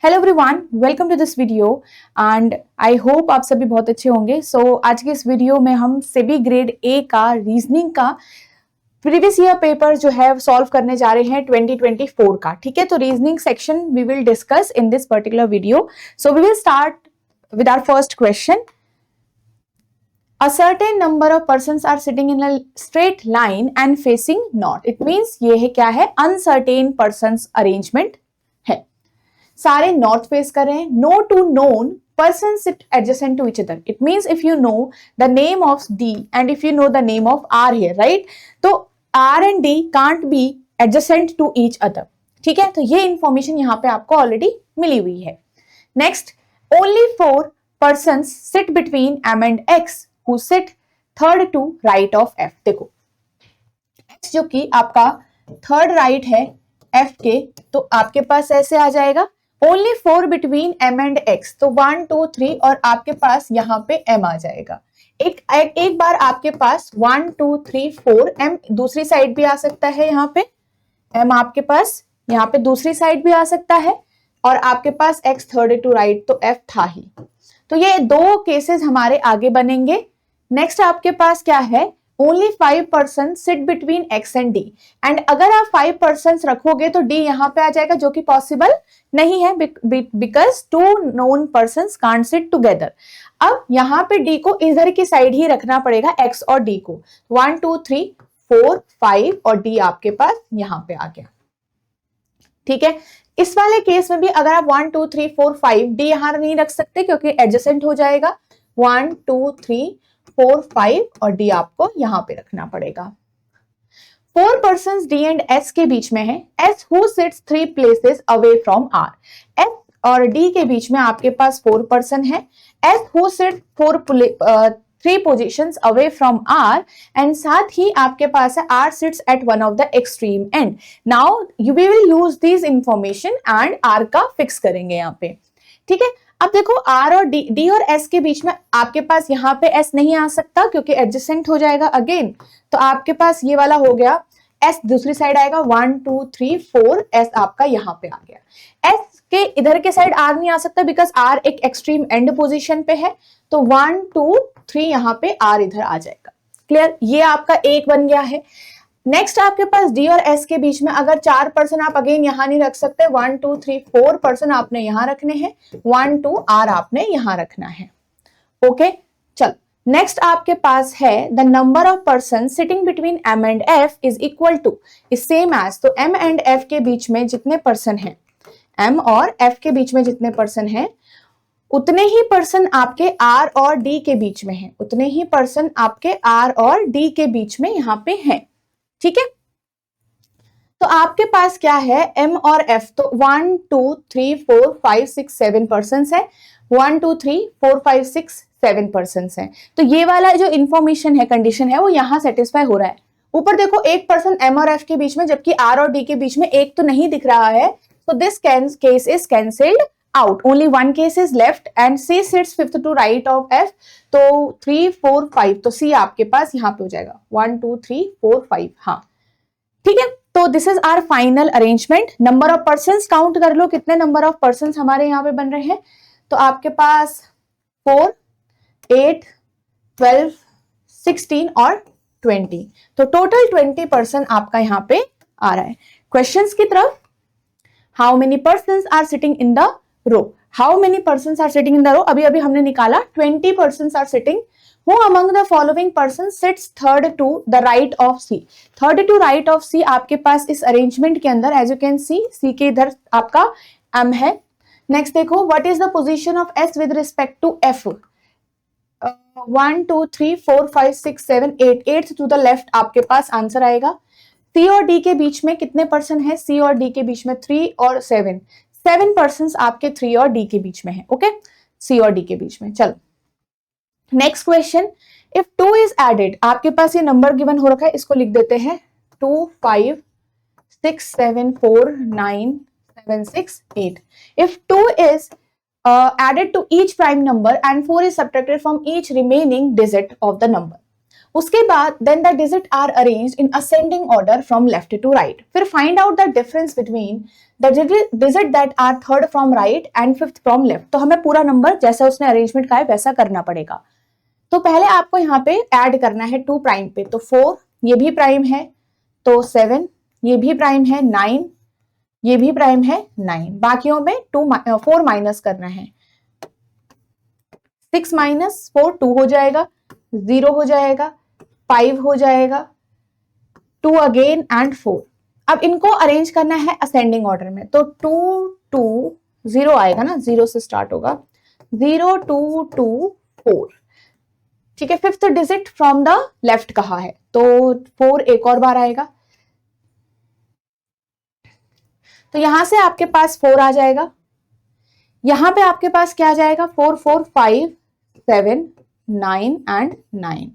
Hello everyone, welcome to this video and I hope आप सभी बहुत अच्छे होंगे। आज के इस वीडियो में हम सेबी ग्रेड ए का रीजनिंग का प्रीवियस ईयर पेपर जो है सॉल्व करने जा रहे हैं 2024 का। ठीक है, तो reasoning section we will discuss in this particular video. So we will start with our first question. A certain number of persons are sitting in a straight line and facing north. It means ये है क्या है, uncertain persons arrangement है। सारे north face कर रहे हैं। No two known person sit adjacent to each other. It means if you know the name of D and if you know the name of R here, right, तो R and D can't be adjacent to each other. ठीक है, तो ये information यहाँ पे आपको already मिली हुई है। Next, only 4 persons sit between m and x who sit third to right of f। देखो x जो कि आपका थर्ड राइट है f के, तो आपके पास ऐसे आ जाएगा only 4 between m and x, तो 1 2 3 और आपके पास यहाँ पे m आ जाएगा। एक बार आपके पास 1 2 3 4 m दूसरी साइड भी आ सकता है, यहाँ पे m आपके पास यहाँ पे दूसरी साइड भी आ सकता है, और आपके पास x थर्ड टू राइट, तो f था ही। तो ये दो केसेस हमारे आगे बनेंगे। नेक्स्ट आपके पास क्या है, only 5 person sit between x and d, and अगर आप 5 पर्सन रखोगे तो d यहाँ पे आ जाएगा, जो कि पॉसिबल नहीं है because 2 known person can't sit together. अब यहाँ पे d को इधर की साइड ही रखना पड़ेगा, x और d को। 1 2 3 4 5 और d आपके पास यहाँ पे आ गया। ठीक है, इस वाले केस में भी अगर आप 1 2 3 4 5 डी यहां नहीं रख सकते क्योंकि एडजेसेंट हो जाएगा। 1 2 3 4 5 और डी आपको यहां पे रखना पड़ेगा। 4 पर्सन्स डी एंड एस के बीच में है। S who sits 3 places away from R. S और डी के बीच में आपके पास 4 पर्सन है। S who sits 3 positions away from R, and साथ ही आपके पास है R sits at one of the extreme end. Now we will use these information and R का fix करेंगे यहाँ पे। ठीक है, अब देखो R और D और S के बीच में आपके पास यहाँ पे S नहीं आ सकता क्योंकि एडजेसेंट हो जाएगा अगेन, तो आपके पास ये वाला हो गया। S दूसरी साइड आएगा, 1 2 3 4 S आपका यहाँ पे आ गया। S के इधर के साइड R नहीं आ सकता बिकॉज R एक एक्सट्रीम एंड पोजीशन पे है, तो 1 2 3 यहाँ पे R इधर आ जाएगा। क्लियर, ये आपका एक बन गया है। नेक्स्ट आपके पास D और S के बीच में अगर 4 पर्सन आप अगेन यहाँ नहीं रख सकते, 1 2 3 4 पर्सन आपने यहाँ रखने हैं, 1 2 R आपने यहाँ रखना है। ओके, चल नेक्स्ट आपके पास है the number of person sitting between m and f is equal to is same as, तो m एंड f के बीच में जितने पर्सन हैं, m और f के बीच में जितने पर्सन हैं उतने ही पर्सन आपके R और D के बीच में हैं, उतने ही पर्सन आपके R और D के बीच में यहाँ पे हैं। ठीक है, तो आपके पास क्या है, M और F, तो 1 2 3 4 5 6 7 पर्सन है। 1 2 3 4 5 6 7 पर्सन है, तो ये वाला जो इंफॉर्मेशन है, कंडीशन है, वो यहाँ सेटिस्फाई हो रहा है। ऊपर देखो एक पर्सन M और F के बीच में, जबकि R और D के बीच में एक तो नहीं दिख रहा है, so this case is cancelled out. Only one case is left and C sits fifth to right of F. तो 3 4 5, तो C आपके पास यहाँ पे हो जाएगा 1 2 3 4 5। हाँ ठीक है, तो this is our final arrangement. Number of persons count कर लो, कितने नंबर ऑफ पर्सन्स हमारे यहाँ पे बन रहे हैं, तो आपके पास 4 8 12 16 और 20, तो टोटल 20 पर्सन आपका यहाँ पे आ रहा है। क्वेश्चंस की तरफ, how many persons are sitting in the row, how many persons are sitting in the row, अभी अभी हमने निकाला 20 persons are sitting. Who among the following person sits third to the right of C, third to right of C आपके पास इस arrangement के अंदर, as you can see, C के इधर आपका m है। नेक्स्ट देखो, what is the position of s with respect to f, 1 2 3 4 5 6 7 8, 8 to the left आपके पास आंसर आएगा। C और D के बीच में कितने पर्सन है, C और D के बीच में 3 और 7 पर्सन्स आपके 3 और D के बीच में है। ओके, C और D के बीच में। चलो next question, if 2 is added, आपके पास ये नंबर गिवन हो रखा है, इसको लिख देते हैं 2 5 6 7 4 9 7 6 8। If 2 is added to each prime number and 4 is subtracted from each remaining digit of the number, उसके बाद then the digit are arranged in ascending order from left to right. फिर find out the difference between the digit that are third from right and fifth from left. तो हमें पूरा number जैसा उसने arrangement कहा है वैसा करना पड़ेगा। तो पहले आपको यहाँ पे ऐड करना है 2 प्राइम पे, तो 4 ये भी प्राइम है, तो 7 ये भी प्राइम है, 9 ये भी प्राइम है, 9 बाकियों में 4 माइनस करना है। 6 माइनस 4 2 हो जाएगा, 0 हो जाएगा, 5 हो जाएगा, 2 अगेन एंड 4। अब इनको अरेंज करना है असेंडिंग ऑर्डर में, तो 2 2 0 आएगा ना, 0 से स्टार्ट होगा, 0 2 2 4। ठीक है, fifth digit from the left कहा है, तो 4 एक और बार आएगा, तो यहां से आपके पास 4 आ जाएगा। यहां पे आपके पास क्या आ जाएगा, 4 4 5 7 9 एंड 9।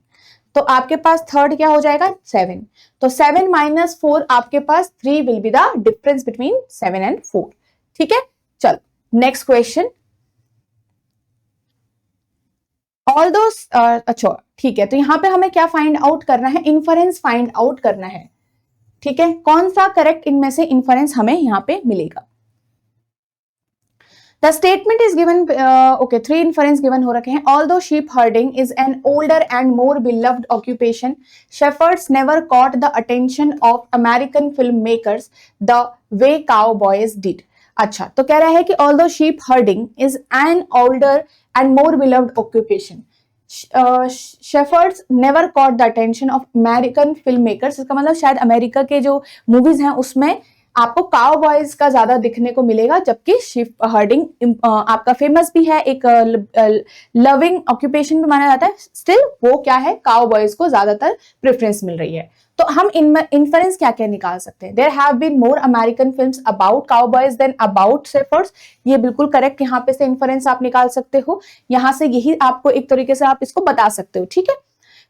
तो आपके पास थर्ड क्या हो जाएगा, 7। तो 7 माइनस 4 आपके पास 3 will be the difference between 7 and 4। ठीक है, चलो नेक्स्ट क्वेश्चन। ऑल दो अच्छा ठीक है, तो यहां पे हमें क्या फाइंड आउट करना है, इन्फरेंस फाइंड आउट करना है। ठीक है, कौन सा करेक्ट इनमें से इन्फरेंस हमें यहां पे मिलेगा। The statement is given, okay, 3 inference given हो रखे हैं। Although sheep herding is an older and more beloved occupation, shepherds never caught the attention of American filmmakers the way cowboys did. अच्छा, तो कह रहा है कि although sheep herding is an older and more beloved occupation, shepherds never caught the attention of American filmmakers। इसका मतलब शायद America के जो मूवीज हैं उसमें आपको काउ बॉयज का ज्यादा दिखने को मिलेगा, जबकि शीप हर्डिंग आपका फेमस भी है, एक लविंग ऑक्यूपेशन भी माना जाता है, स्टिल वो क्या है, काउ बॉयज को ज्यादातर प्रेफरेंस मिल रही है। तो हम इन्फरेंस क्या क्या निकाल सकते हैं, there have been more American films about cowboys than about shepherds. ये बिल्कुल करेक्ट यहाँ पे से इन्फरेंस आप निकाल सकते हो, यहाँ से यही आपको एक तरीके से आप इसको बता सकते हो। ठीक है,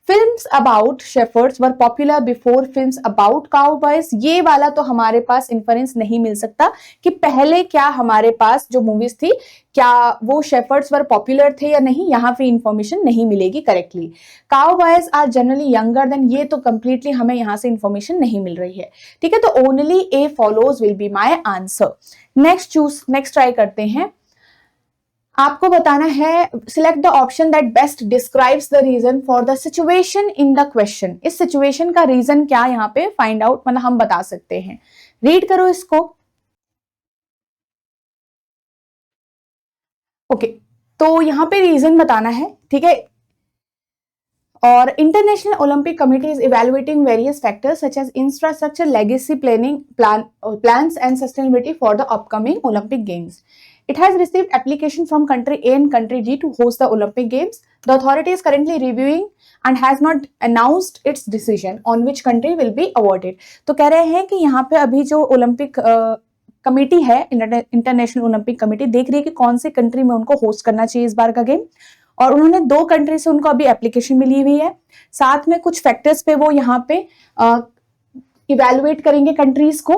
films about shepherd's were popular before films about cowboys, ये वाला तो हमारे पास इन्फरेंस नहीं मिल सकता कि पहले क्या हमारे पास जो मूवीज थी क्या वो शेफर्ड्स वर पॉपुलर थे या नहीं, यहाँ पे इंफॉर्मेशन नहीं मिलेगी correctly. Cowboys are generally younger than, ये तो कंप्लीटली हमें यहाँ से इंफॉर्मेशन नहीं मिल रही है। ठीक है, तो only A follows will be my answer. Next try करते हैं। आपको बताना है select the option that best describes the reason for the situation in the question. इस सिचुएशन का रीजन क्या यहाँ पे फाइंड आउट मतलब हम बता सकते हैं। रीड करो इसको। ओके, तो यहाँ पे रीजन बताना है। ठीक है, और International Olympic Committee is evaluating various factors such as infrastructure, legacy plans and sustainability for the upcoming Olympic Games. It has received application from country A and country D to host the Olympic Games. The authority is currently reviewing and has not announced its decision on which country will be awarded. तो कह रहे हैं कि यहाँ पे अभी जो Olympic committee है, इंटरनेशनल ओलंपिक कमेटी देख रही है कि कौन सी कंट्री में उनको होस्ट करना चाहिए इस बार का गेम, और उन्होंने 2 कंट्री से उनको अभी एप्लीकेशन मिली हुई है। साथ में कुछ फैक्टर्स पे वो यहाँ पे इवेलुएट करेंगे कंट्रीज को,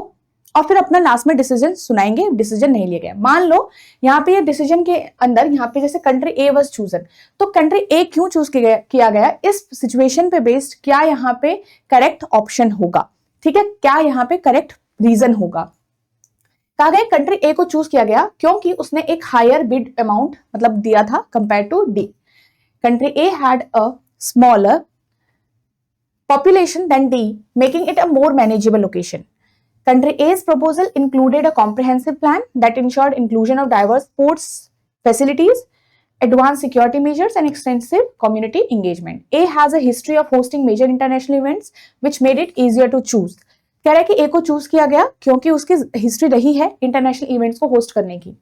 और फिर अपना लास्ट में डिसीजन सुनाएंगे। डिसीजन नहीं लिया गया, मान लो यहाँ पे ये डिसीजन के अंदर यहाँ पे जैसे कंट्री ए वाज चूजन, तो कंट्री ए क्यों चूज किया गया, इस सिचुएशन पे बेस्ड क्या यहाँ पे करेक्ट ऑप्शन होगा। ठीक है, क्या यहाँ पे करेक्ट रीजन होगा। कहा गया कंट्री ए को चूज किया गया क्योंकि उसने एक हायर बिड अमाउंट मतलब दिया था compare to D. Country A had a smaller population than D, making it a more manageable location. Country A's proposal included a comprehensive plan that ensured inclusion of diverse sports facilities, advanced security measures, and extensive community engagement. A has a history of hosting major international events, which made it easier to choose. कह रहा है कि A को choose किया गया क्योंकि उसकी history रही है इंटरनेशनल इवेंट्स को होस्ट करने की।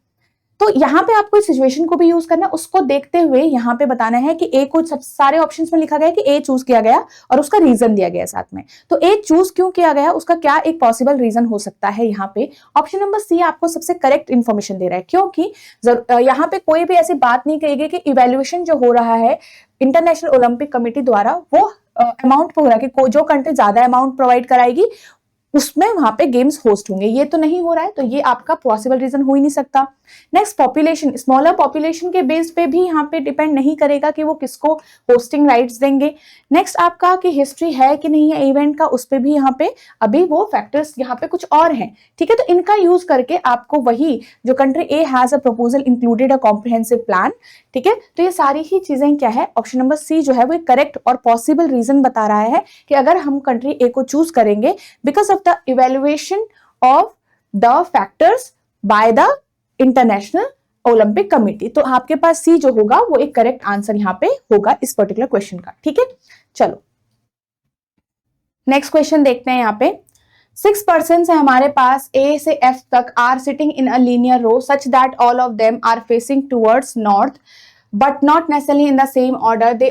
तो यहाँ पे आपको इस सिचुएशन को भी यूज करना है, उसको देखते हुए यहाँ पे बताना है कि ए को सब सारे ऑप्शंस में लिखा गया कि ए चूज किया गया और उसका रीजन दिया गया साथ में। तो ए चूज क्यों किया गया, उसका क्या एक पॉसिबल रीजन हो सकता है। यहाँ पे ऑप्शन नंबर सी आपको सबसे करेक्ट इन्फॉर्मेशन दे रहा है, क्योंकि यहाँ पे कोई भी ऐसी बात नहीं कही गई कि इवेल्युएशन जो हो रहा है इंटरनेशनल ओलंपिक कमेटी द्वारा वो अमाउंट पे हो रहा है कि जो कंट्री ज्यादा अमाउंट प्रोवाइड कराएगी उसमें वहां पे गेम्स होस्ट होंगे। ये तो नहीं हो रहा है, तो ये आपका पॉसिबल रीजन हो ही नहीं सकता। नेक्स्ट, पॉपुलेशन, स्मॉलर पॉपुलेशन के बेस पे भी यहाँ पे डिपेंड नहीं करेगा कि वो किसको होस्टिंग राइट्स देंगे। नेक्स्ट आपका कि हिस्ट्री है कि नहीं है इवेंट का, उस पे भी यहाँ पे अभी वो फैक्टर्स यहाँ पे कुछ और हैं, ठीक है। तो इनका यूज करके आपको वही जो country A has a proposal included a comprehensive plan, ठीक है। तो ये सारी ही चीजें क्या है, ऑप्शन नंबर सी जो है वो करेक्ट और पॉसिबल रीजन बता रहा है कि अगर हम कंट्री ए को चूज करेंगे because of the evaluation of the factors by the international Olympic committee. तो आपके पास सी जो होगा वो एक करेक्ट आंसर यहाँ पे होगा इस पर्टिकुलर क्वेश्चन का, ठीक है। चलो नेक्स्ट क्वेश्चन देखते हैं। यहाँ पे 6 पर्सन है हमारे पास, ए से एफ तक are sitting in a linear row such that all of them are facing towards north but not necessarily in the same order. They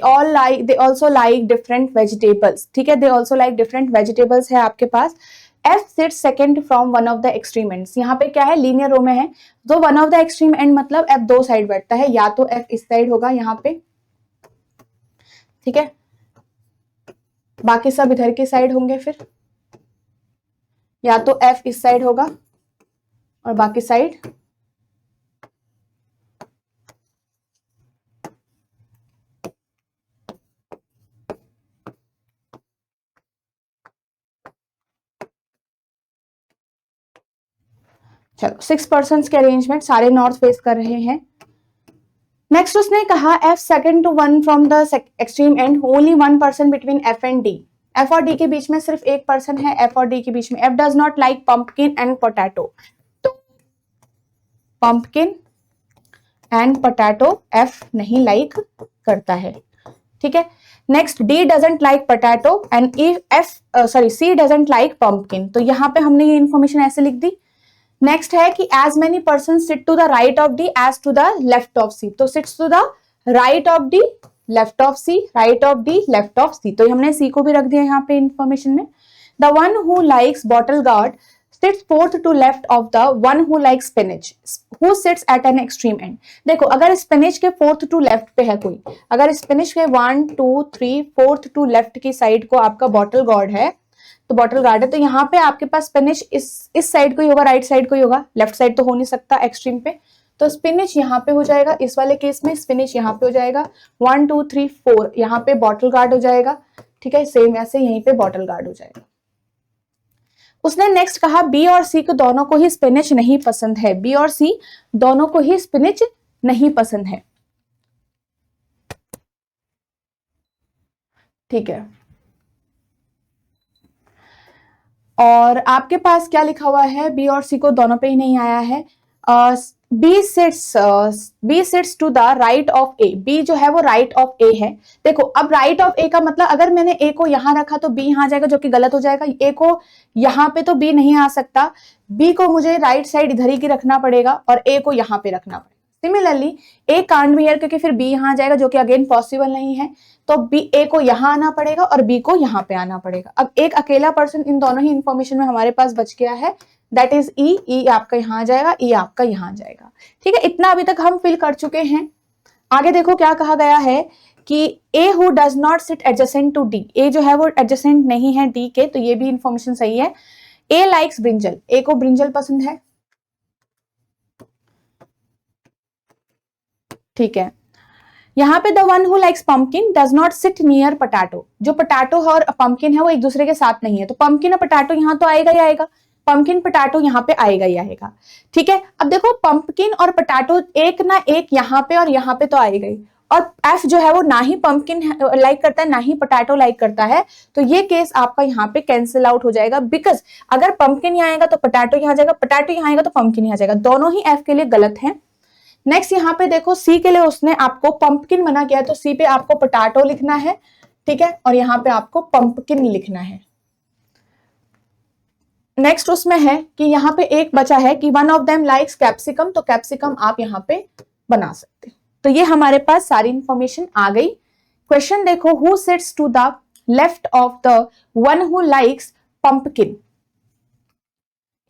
also like different vegetables, ठीक है। They also like different vegetables है आपके पास। F sits second from one of the extreme ends। यहाँ पे क्या है, linear रो में है, तो one of the extreme end मतलब F दो साइड बैठता है, या तो F इस साइड होगा यहाँ पे, ठीक है, बाकी सब इधर की साइड होंगे, फिर या तो F इस साइड होगा और बाकी साइड चलो 6 पर्सन के अरेंजमेंट सारे नॉर्थ फेस कर रहे हैं। नेक्स्ट उसने कहा F second to one from the extreme end, only one person between F and D। F और D के बीच में सिर्फ एक पर्सन है, F और D के बीच में। F does not like pumpkin and potato, तो पंपकिन एंड पोटैटो F नहीं लाइक करता है, ठीक है। Next, D doesn't like potato and C doesn't like pumpkin. तो यहाँ पे हमने ये इन्फॉर्मेशन ऐसे लिख दी। नेक्स्ट है कि as many person sit to the right of D as to the left of C. तो sits to the right of D left of C, right of D left of C, तो हमने सी को भी रख दिया यहाँ पे इंफॉर्मेशन में। The one who likes bottle gourd sits fourth to left of the one who likes spinach who sits at an extreme end. देखो अगर स्पिनच के फोर्थ टू लेफ्ट पे है कोई, अगर स्पिनच के 1 2 3 फोर्थ टू लेफ्ट की साइड को आपका बॉटल गार्ड है, तो बॉटल गार्ड है, तो यहाँ पे आपके पास स्पिनिच इस साइड को ही होगा, राइट साइड को ही होगा, लेफ्ट साइड तो हो नहीं सकता एक्सट्रीम पे। तो स्पिनिच यहाँ पे हो जाएगा, इस वाले केस में स्पिनिच यहाँ पे हो जाएगा, 1 2 3 4 यहाँ पे बॉटल गार्ड हो जाएगा, ठीक है। सेम ऐसे यहीं पे बॉटल गार्ड हो जाएगा। उसने नेक्स्ट कहा बी और सी को दोनों को ही स्पिनिच नहीं पसंद है, बी और सी दोनों को ही स्पिनिच नहीं पसंद है, ठीक है। और आपके पास क्या लिखा हुआ है, बी और सी को दोनों पे ही नहीं आया है। B sits to the right of A, B जो है वो राइट ऑफ ए है। देखो अब राइट ऑफ ए का मतलब अगर मैंने ए को यहां रखा तो बी यहां जाएगा, जो कि गलत हो जाएगा। ए को यहां पे तो बी नहीं आ सकता, बी को मुझे राइट साइड इधर ही की रखना पड़ेगा और ए को यहां पे रखना पड़ेगा। Similarly A can't be here, क्योंकि फिर बी यहां जाएगा, जो कि अगेन पॉसिबल नहीं है, तो बी ए को यहां आना पड़ेगा और बी को यहां पे आना पड़ेगा। अब एक अकेला पर्सन इन दोनों ही इंफॉर्मेशन में हमारे पास बच गया है, दैट इज ई। ई आपका यहां आ जाएगा, ई आपका यहां जाएगा, ठीक है। इतना अभी तक हम फिल कर चुके हैं। आगे देखो क्या कहा गया है कि A who does not sit adjacent to D, A जो है वो एडजेसेंट नहीं है डी के, तो ये भी इंफॉर्मेशन सही है। ए लाइक्स ब्रिंजल, ए को ब्रिंजल पसंद है, ठीक है। यहाँ पे the one who likes pumpkin does not seat near potato, जो पोटैटो और पंपकिन है वो एक दूसरे के साथ नहीं है, तो पंपकिन और पोटैटो यहाँ तो आएगा ही आएगा, पंपकिन पोटैटो यहाँ पे आएगा ही आएगा, ठीक है। अब देखो पंपकिन और पोटैटो एक ना एक यहाँ पे और यहाँ पे तो आएगा ही, और एफ जो है वो ना ही पंपकिन लाइक करता है ना ही पोटैटो लाइक करता है, तो ये केस आपका यहाँ पे कैंसिल आउट हो जाएगा। बिकॉज अगर पंपकिन यहाँ आएगा तो पोटैटो यहाँ जाएगा, पोटैटो यहाँ आएगा तो पंपकिन यहाँ जाएगा, दोनों ही एफ के लिए गलत है। नेक्स्ट यहाँ पे देखो सी के लिए उसने आपको पंपकिन मना किया है, तो सी पे आपको पोटैटो लिखना है, ठीक है, और यहाँ पे आपको पंपकिन लिखना है। नेक्स्ट उसमें है कि यहाँ पे एक बचा है कि one of them likes capsicum, तो कैप्सिकम आप यहाँ पे बना सकते हो। तो ये हमारे पास सारी इंफॉर्मेशन आ गई। क्वेश्चन देखो, who sits to the left of the one who likes pumpkin.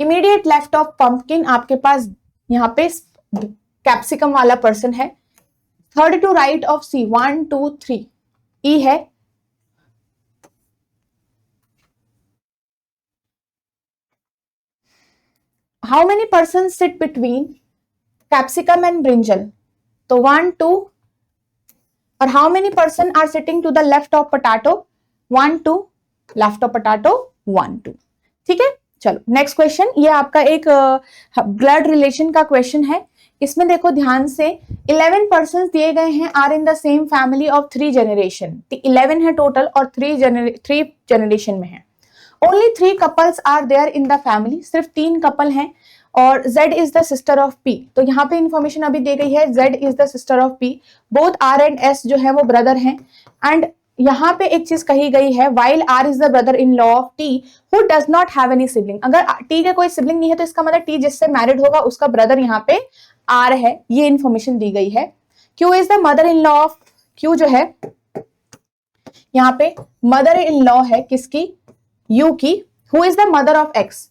Immediate left of pumpkin आपके पास यहाँ पे कैप्सिकम वाला पर्सन है। Third to right of C 1 2 3 E है। How many person sit between capsicum and brinjal, तो 1 2, और how many person are sitting to the left of potato, 1 2, left of potato 1 2। ठीक है, चलो नेक्स्ट क्वेश्चन, ये आपका एक ब्लड रिलेशन का क्वेश्चन है। इसमें देखो ध्यान से, 11 पर्सन दिए गए हैं, are in the same family of 3 generation, 11 है टोटल और 3 जनरेशन में है। Only 3 couples are there in the family, सिर्फ 3 कपल हैं, और Z is the sister of P। तो यहाँ पे इंफॉर्मेशन अभी दी गई है, Z is the sister of P, both R and S जो है वो ब्रदर हैं। एंड यहाँ पे एक चीज कही गई है, while R is the brother in law of T who does not have any sibling। अगर T का कोई सिबलिंग नहीं है तो इसका मतलब T जिससे मैरिड होगा उसका ब्रदर यहाँ पे R है, ये इंफॉर्मेशन दी गई है। Q is the mother in law of, Q जो है यहाँ पे मदर इन लॉ है किसकी, U की। Who is the mother of X,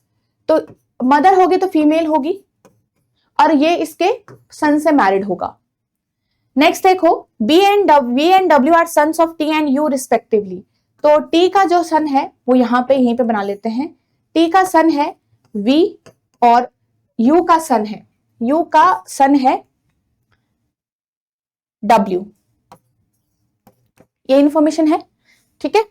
तो मदर होगी तो फीमेल होगी, और ये इसके सन से मैरिड होगा। नेक्स्ट देखो, V and W are sons of T and U respectively. तो T का जो सन है वो यहाँ पे यहीं पे बना लेते हैं, T का सन है V और U का सन है W। ये इंफॉर्मेशन है, ठीक है।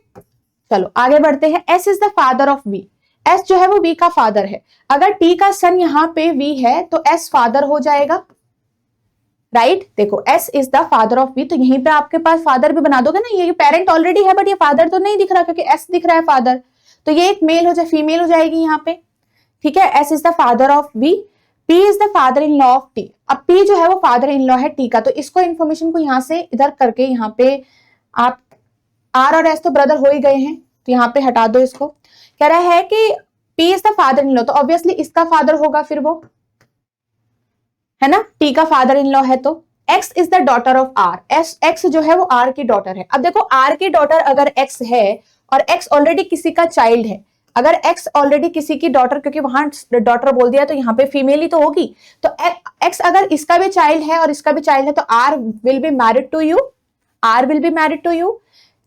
चलो आगे बढ़ते हैं। S is the father of V, S जो है वो V का फादर है। अगर T का सन यहाँ पे V है तो S फादर हो जाएगा, राइट। देखो S is the father of V, तो यहीं पे आपके पास फादर भी बना दोगे ना, ये पेरेंट ऑलरेडी है बट ये फादर तो नहीं दिख रहा क्योंकि S दिख रहा है फादर, तो ये एक मेल हो जाए, फीमेल हो जाएगी यहाँ पे, ठीक है। S is the father of V, P is the father in law of T। अब P जो है वो फादर इन लॉ है T का, तो इसको इन्फॉर्मेशन को यहाँ से इधर करके यहाँ पे आप R और S तो ब्रदर हो ही गए हैं, तो यहाँ पे हटा दो इसको। कह रहा है कि P is the father in law, तो ऑब्वियसली इसका फादर होगा फिर वो, है ना, T का फादर इन लॉ है। तो X is the daughter of R, X जो है वो R की डॉटर है। अब देखो R की डॉटर अगर X है और X ऑलरेडी किसी का चाइल्ड है, अगर X ऑलरेडी किसी की डॉटर, क्योंकि वहां डॉटर बोल दिया तो यहाँ पे फीमेल ही तो होगी, तो X अगर इसका भी चाइल्ड है और इसका भी चाइल्ड है तो R will be married to U, R will be married to U.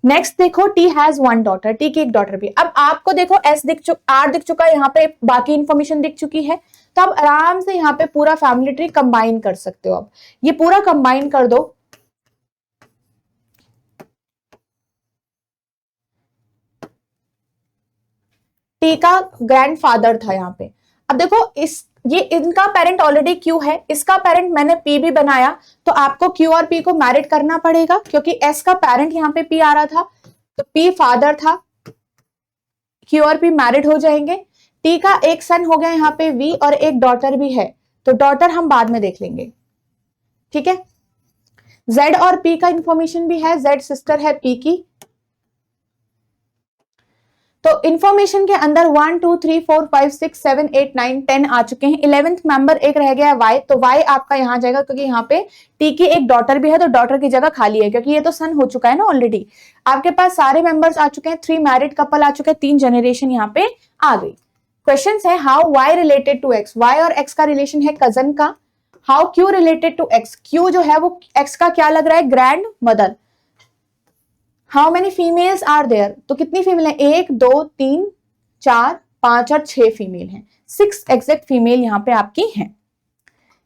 Next देखो, T हैज 1 डॉटर, T की एक डॉटर भी। अब आपको देखो R दिख चुका है, यहाँ पे बाकी इंफॉर्मेशन दिख चुकी है, तो आप आराम से यहाँ पे पूरा फैमिली ट्री कंबाइन कर सकते हो। अब ये पूरा कंबाइन कर दो, T का ग्रैंडफादर था यहाँ पे। अब देखो ये इनका पेरेंट ऑलरेडी Q है, इसका पेरेंट मैंने P भी बनाया, तो आपको Q और P को मैरिड करना पड़ेगा क्योंकि S का पेरेंट यहाँ पे P आ रहा था, तो P फादर था, Q और P मैरिड हो जाएंगे। T का एक सन हो गया यहाँ पे V और एक डॉटर भी है, तो डॉटर हम बाद में देख लेंगे, ठीक है। Z और P का इंफॉर्मेशन भी है, Z सिस्टर है P की। तो इंफॉर्मेशन के अंदर 1 2 3 4 5 6 7 8 9 10 आ चुके हैं। 11th मेंबर एक रह गया है Y, तो Y आपका यहाँ जाएगा क्योंकि यहाँ पे T की एक डॉटर भी है, तो डॉटर की जगह खाली है क्योंकि ये तो सन हो चुका है ना ऑलरेडी। आपके पास सारे मेंबर्स आ चुके हैं, 3 मैरिड कपल आ चुके हैं, 3 जनरेशन यहाँ पे आ गई। क्वेश्चन है, how Y related to X, Y और X का रिलेशन है कजन का। How Q related to X, Q जो है वो X का क्या लग रहा है, grandmother. How many females are there, तो कितनी फीमेल है, 1 2 3 4 5 और 6 फीमेल हैं, 6 एग्जैक्ट फीमेल यहाँ पे आपकी हैं।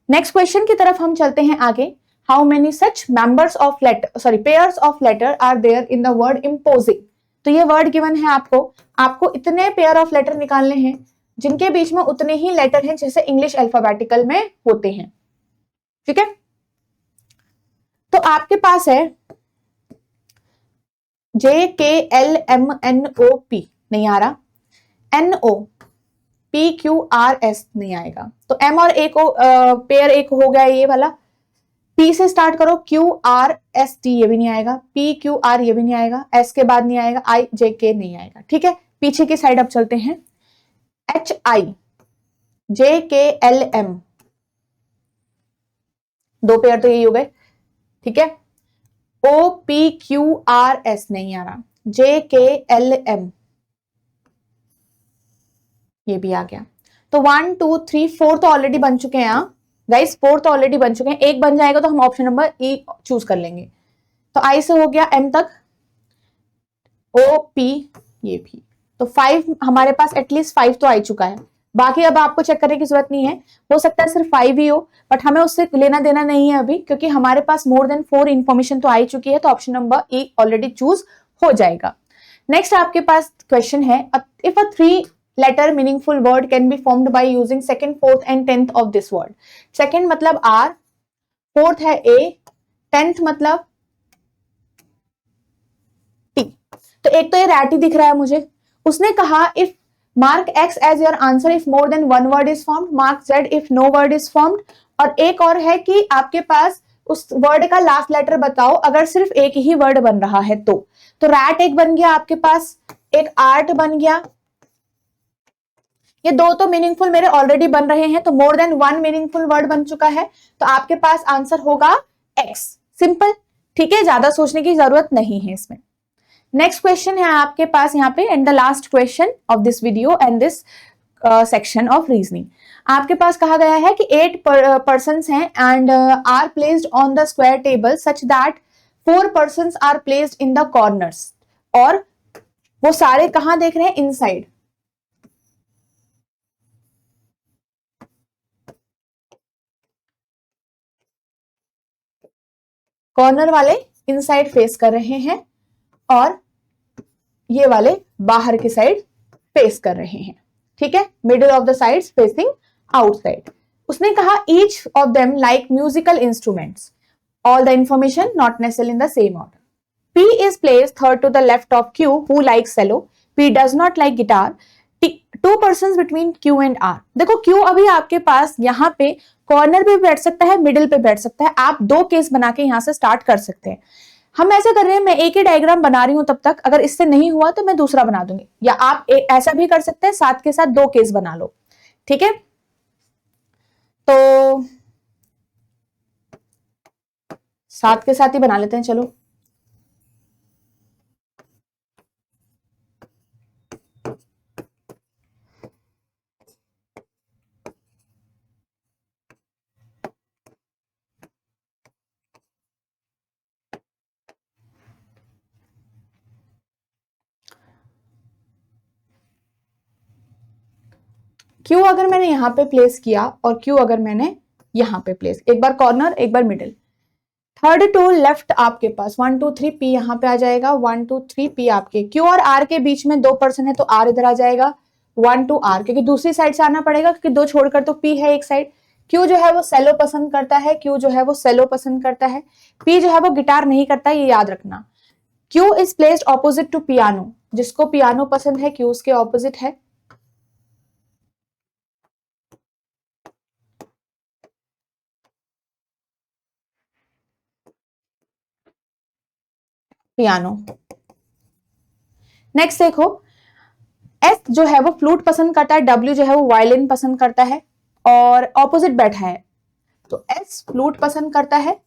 नेक्स्ट क्वेश्चन की तरफ हम चलते हैं आगे। How many such members of letter, pairs of letter are there in the word imposing. तो ये वर्ड गिवन है आपको इतने पेयर ऑफ लेटर निकालने हैं जिनके बीच में उतने ही लेटर हैं जैसे इंग्लिश अल्फाबेटिकल में होते हैं, ठीक है। तो आपके पास है JKLMNOP नहीं आ रहा, NOPQRS नहीं आएगा, तो M और A को पेयर एक हो गया ये वाला। P से स्टार्ट करो, QRST ये भी नहीं आएगा, PQR ये भी नहीं आएगा, S के बाद नहीं आएगा, IJK नहीं आएगा, ठीक है। पीछे की साइड अब चलते हैं, HIJKLM 2 पेयर तो यही हो गए, ठीक है। OPQRS नहीं आ रहा, JKLM ये भी आ गया। तो 1 2 3 4 तो ऑलरेडी बन चुके हैं गाइस, 4 तो ऑलरेडी बन चुके हैं, एक बन जाएगा तो हम ऑप्शन नंबर E चूज कर लेंगे। तो I से हो गया M तक, OP ये भी, तो 5 हमारे पास एटलीस्ट 5 तो आ चुका है। बाकी अब आपको चेक करने की जरूरत नहीं है, हो सकता है सिर्फ 5 ही हो, बट हमें उससे लेना देना नहीं है अभी, क्योंकि हमारे पास मोर देन 4 इंफॉर्मेशन तो आ ही चुकी है, तो option number A already choose हो जाएगा। नेक्स्ट आपके पास क्वेश्चन है, if a 3 letter meaningful word can be formed by using second, fourth and 10th of this word. Second मतलब आर, फोर्थ है ए, 10th मतलब टी। तो एक तो ये रैटी दिख रहा है मुझे, उसने कहा if mark x as your answer if more than 1 word is formed, mark z if no word is formed, और एक और है कि आपके पास उस वर्ड का लास्ट लेटर बताओ अगर सिर्फ एक ही वर्ड बन रहा है तो रैट एक बन गया आपके पास, एक आर्ट बन गया, ये दो तो मीनिंगफुल मेरे ऑलरेडी बन रहे हैं, तो मोर देन 1 मीनिंगफुल वर्ड बन चुका है, तो आपके पास आंसर होगा x। सिंपल, ठीक है, ज्यादा सोचने की जरूरत नहीं है इसमें। नेक्स्ट क्वेश्चन है आपके पास यहाँ पे, and the last question of this video and this section of reasoning. आपके पास कहा गया है कि 8 पर्सन्स हैं and are placed on the square table such that 4 persons are placed in the corners, और वो सारे कहां देख रहे हैं, इनसाइड। कॉर्नर वाले इनसाइड फेस कर रहे हैं और ये वाले बाहर की साइड फेस कर रहे हैं, ठीक है, middle of the sides facing outside. उसने कहा each of them like musical instruments, all the information not necessarily in the same order. P is placed third to the left of Q who likes cello, P does not like guitar, 2 persons between Q and R। देखो Q अभी आपके पास यहाँ पे corner पे बैठ सकता है, मिडिल पे बैठ सकता है, आप 2 केस बना के यहाँ से स्टार्ट कर सकते हैं। हम ऐसे कर रहे हैं, मैं एक ही डायग्राम बना रही हूं तब तक, अगर इससे नहीं हुआ तो मैं दूसरा बना दूंगी, या आप ऐसा भी कर सकते हैं, साथ के साथ 2 केस बना लो, ठीक है। तो साथ के साथ ही बना लेते हैं, चलो। क्यू अगर मैंने यहाँ पे प्लेस किया और क्यू अगर मैंने यहाँ पे प्लेस, एक बार कॉर्नर एक बार मिडिल, थर्ड टू लेफ्ट आपके पास 1 2 3 पी यहाँ पे आ जाएगा, 1 2 3 पी आपके क्यू और आर के बीच में 2 पर्सन है तो आर इधर आ जाएगा, 1 2 आर, क्योंकि दूसरी साइड से आना पड़ेगा क्योंकि 2 छोड़कर तो पी है एक साइड। क्यू जो है वो सेलो पसंद करता है, क्यू जो है वो सेलो पसंद करता है, पी जो है वो गिटार नहीं करता, ये याद रखना। Q is placed opposite to piano, जिसको पियानो पसंद है क्यू उसके ऑपोजिट है। पियानो। नेक्स्ट देखो, एस जो है वो फ्लूट पसंद करता है, डब्ल्यू जो है वो वायलिन पसंद करता है, और ऑपोजिट बैठा है, तो एस फ्लूट पसंद करता है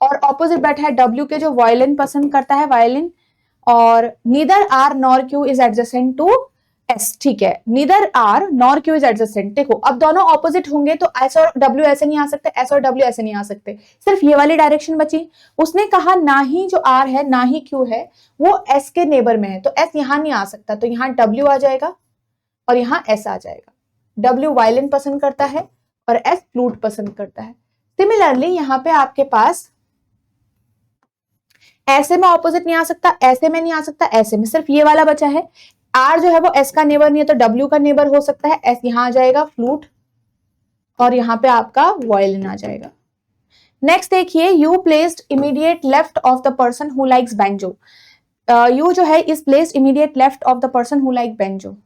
और ऑपोजिट बैठा है डब्ल्यू के जो वायलिन पसंद करता है, वायलिन। और neither R nor Q is adjacent to S, ठीक है, neither R nor Q is adjacent. देखो अब दोनों ऑपोजिट होंगे तो एस और डब्ल्यू ऐसे नहीं आ सकते, एस और डब्ल्यू ऐसे नहीं आ सकते, सिर्फ ये वाली डायरेक्शन बची। उसने कहा ना ही जो आर है ना ही क्यू है वो एस के नेबर में है, तो एस यहां नहीं आ सकता, तो यहाँ डब्ल्यू आ जाएगा और यहाँ एस आ जाएगा। डब्ल्यू वायलिन पसंद करता है और एस फ्लूट पसंद करता है। सिमिलरली यहाँ पे आपके पास ऐसे में ऑपोजिट नहीं आ सकता, ऐसे में नहीं आ सकता, ऐसे में, सिर्फ ये वाला बचा है। आर जो है वो एस का नेबर नहीं है तो डब्ल्यू का नेबर हो सकता है, एस यहां आ जाएगा फ्लूट और यहाँ पे आपका वायलिन आ जाएगा। नेक्स्ट देखिए, you placed immediate left of the person who likes banjo. You जो है is placed immediate left of the person who like banjo.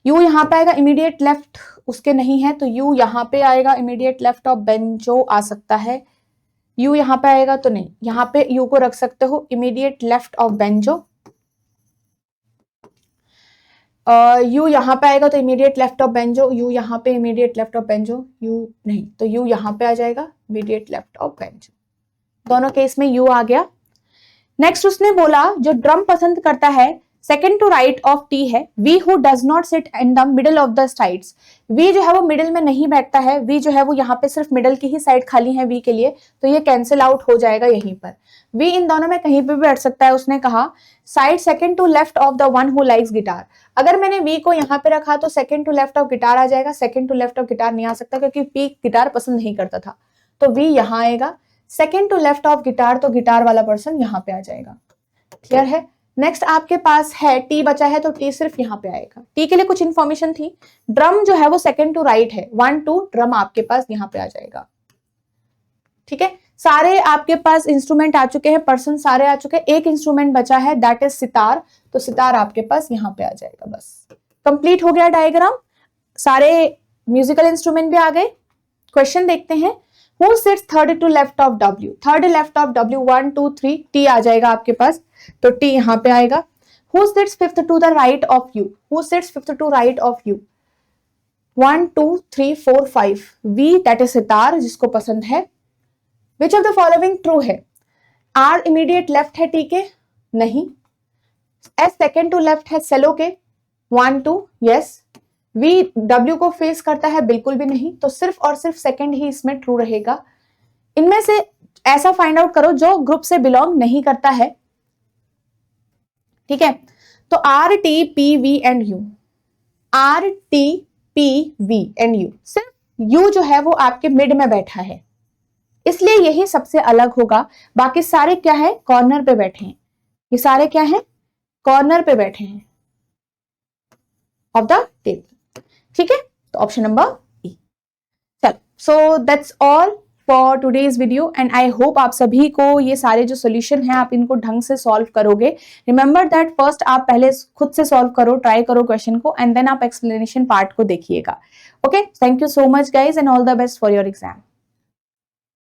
You यहाँ पे आएगा, इमीडिएट लेफ्ट उसके नहीं है तो यू यहाँ पे आएगा, इमीडिएट लेफ्ट ऑफ बेंजो आ सकता है। यू यहाँ पे आएगा तो नहीं, यहाँ पे यू को रख सकते हो immediate left of banjo. U यहाँ पे आएगा तो immediate left of banjo, U यहाँ पे immediate left of banjo, U नहीं तो यू यहाँ पे आ जाएगा इमीडिएट लेफ्ट ऑफ बेंजो। दोनों केस में यू आ गया। नेक्स्ट उसने बोला जो ड्रम पसंद करता है second to right of T है V who does not sit in the middle of the sides, V जो है वो मिडिल में नहीं बैठता है, वी जो है वो यहाँ पे सिर्फ मिडल की ही साइड खाली है वी के लिए, तो ये कैंसिल आउट हो जाएगा यहीं पर। वी इन दोनों में कहीं पे भी बैठ सकता है। उसने कहा side second to left of the one who likes guitar, अगर मैंने वी को यहाँ पे रखा तो second to left of guitar आ जाएगा, second to left of guitar नहीं आ सकता क्योंकि पी गिटार पसंद नहीं करता था, तो वी यहाँ आएगा। Second to left of guitar, तो गिटार वाला पर्सन यहाँ पे आ जाएगा। क्लियर है। नेक्स्ट आपके पास है टी बचा है, तो टी सिर्फ यहाँ पे आएगा। टी के लिए कुछ इंफॉर्मेशन थी, ड्रम जो है वो सेकंड टू राइट है, 1 2 ड्रम आपके पास यहाँ पे आ जाएगा। ठीक है, सारे आपके पास इंस्ट्रूमेंट आ चुके हैं, पर्सन सारे आ चुके हैं, एक इंस्ट्रूमेंट बचा है दैट इज सितार, तो सितार आपके पास यहाँ पे आ जाएगा। बस कंप्लीट हो गया डायग्राम, सारे म्यूजिकल इंस्ट्रूमेंट भी आ गए। क्वेश्चन देखते हैं, who sits third to left of W, third left of W 1 2 3 T आ जाएगा आपके पास, तो टी यहाँ पे आएगा। Who sits fifth to the right of U, who sits fifth to right of U 1 2 3 4 5 V that is sitar जिसको पसंद है। Which of the following true है, आर इमीडिएट लेफ्ट है टी के, नहीं। एस सेकेंड टू लेफ्ट है सेलो के, 1 2 yes. V W को फेस करता है, बिल्कुल भी नहीं, तो सिर्फ और सिर्फ सेकेंड ही इसमें ट्रू रहेगा। इनमें से ऐसा फाइंड आउट करो जो ग्रुप से बिलोंग नहीं करता है। ठीक है, तो R T P V and you, R T P V and you, सिर्फ यू जो है वो आपके मिड में बैठा है, इसलिए यही सबसे अलग होगा। बाकी सारे क्या है, कॉर्नर पे बैठे हैं, ये सारे क्या है, कॉर्नर पे बैठे हैं ऑफ द टेबल। ठीक है, तो ऑप्शन नंबर ई। चलो, so that's all for today's video and I hope आप सभी को ये सारे जो सोल्यूशन है आप इनको ढंग से सॉल्व करोगे। रिमेंबर दैट फर्स्ट आप पहले खुद से सॉल्व करो, ट्राई करो क्वेश्चन को, एंड देन आप एक्सप्लेनेशन पार्ट को देखिएगा। Okay, thank you so much guys and all the best for your exam.